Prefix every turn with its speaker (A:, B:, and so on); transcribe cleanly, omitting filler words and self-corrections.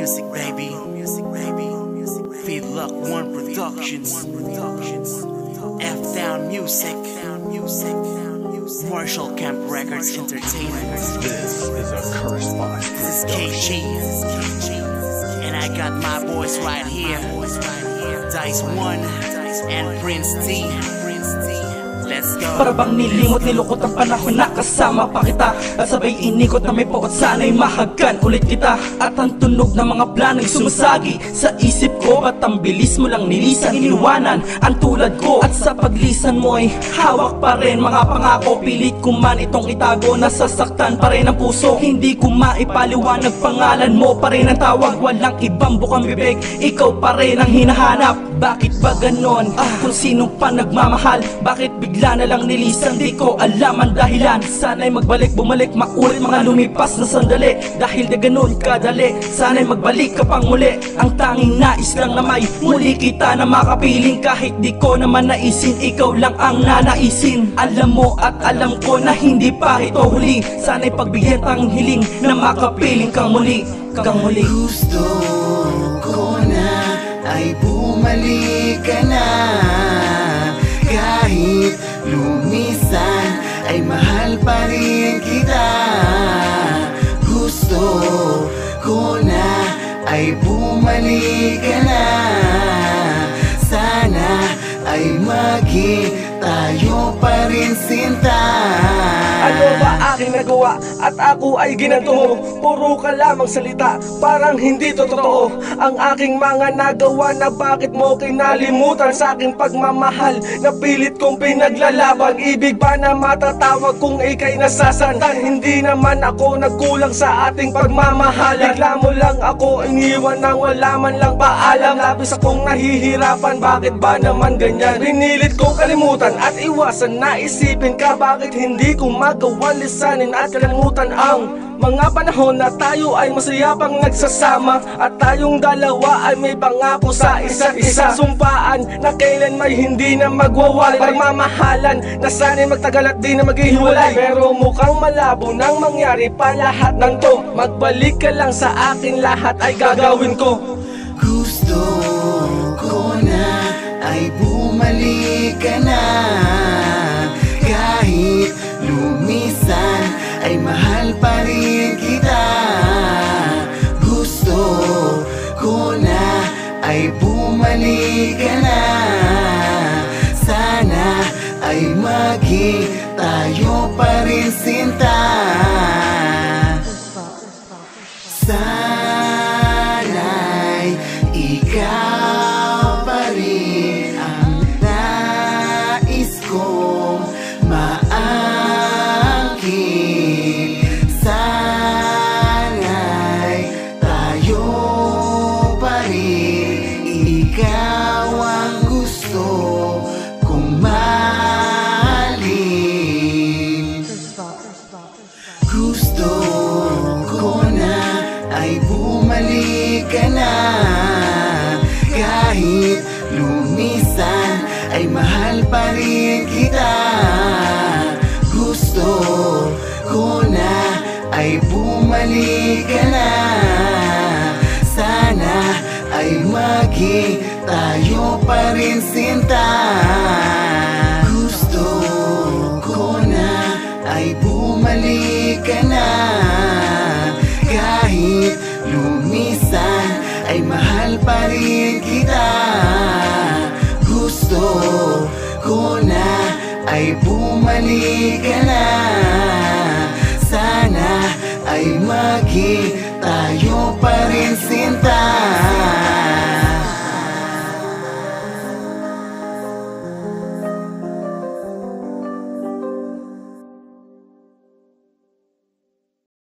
A: music, baby. Feedlock One Productions. F-Town Music. Marshall Camp Records Entertainment.
B: This is a Curse Box.
A: This is KG. And I got my boys right here. Dice One and Prince T. Let's go.
C: Para bang nilimot, nilukot ang panahon na kasama pa kita, at sabay inikot na may paot, sana'y mahagan ulit kita. At ang tunog ng mga plano'y sumasagi sa isip ko, ba't ang bilis mo lang nilisan, iniwanan ang tulad ko. At sa paglisan mo'y hawak pa rin mga pangako, pilit ko man itong itago, nasasaktan pa rin ang puso. Hindi ko maipaliwanag, pangalan mo pa rin ang tawag, walang ibang bukang bibig, ikaw pa rin ang hinahanap. Bakit ba ganon? Kung sino pa nagmamahal, bakit bigla na lang nilisan? Di ko alam ang dahilan. Sana'y magbalik, bumalik, maulit mga lumipas na sandali. Dahil na ganon kadali, sana'y magbalik ka pang muli. Ang tanging nais lang na may muli kita na makapiling. Kahit di ko naman naisin, ikaw lang ang nanaisin. Alam mo at alam ko na hindi pa ito huli. Sana'y pagbigyan tang hiling na makapiling kang muli.
D: Gusto ko na ay bumalik ka na. Kahit lumisan ay mahal pa rin kita. Gusto ko na ay bumalik ka na. Sana ay maging tayo pa rin sinta.
C: Ano ba aking nagawa at ako ay ginanto mo? Puro ka lamang salita, parang hindi to totoo. Ang aking mga nagawa na bakit mo kinalimutan sa aking pagmamahal na pilit kong pinaglalaban. Ibig ba na matatawag kung ika'y nasasaktan? Hindi naman ako nagkulang sa ating pagmamahal. Bigla mo lang ako iniwan nang wala man lang paalam. Labis akong nahihirapan, bakit ba naman ganyan? Pinilit kong kalimutan at iwasan na isipin ka. Bakit hindi ko magawa lisanin at kalimutan ang mga panahon na tayo ay masaya pang nagsasama, at tayong dalawa ay may pangako sa isa't isa. Sumpaan na kailan may hindi na magwawalay, pagmamahalan na sana'y magtagal at di na maghihiwalay. Pero mukhang malabo nang mangyari pa lahat ng to. Magbalik ka lang sa akin, lahat ay gagawin ko.
D: Gusto ko na ay bumalik ka na. Kahit lumisan ay mahal pa rin kita. Gusto ko na ay bumalik ka na. Sana ay maging tayo pa rin sinta. Sana'y ikaw pa rin ang nais kong maangkin. Sana'y tayo pa rin, ikaw ang gusto kong mahalin. Gusto ko na ay bumalik ka na. Kahit lumisan ay mahal pa rin kita. Gusto ko na ay bumalik ka na. Sana ay maging tayo pa rin sinta. Gusto ko na ay bumalik ka na. Kahit lumisan ay mahal pa rin kita. Gusto ko na ay bumalik ka na. Sana ay maging tayo pa rin sinta.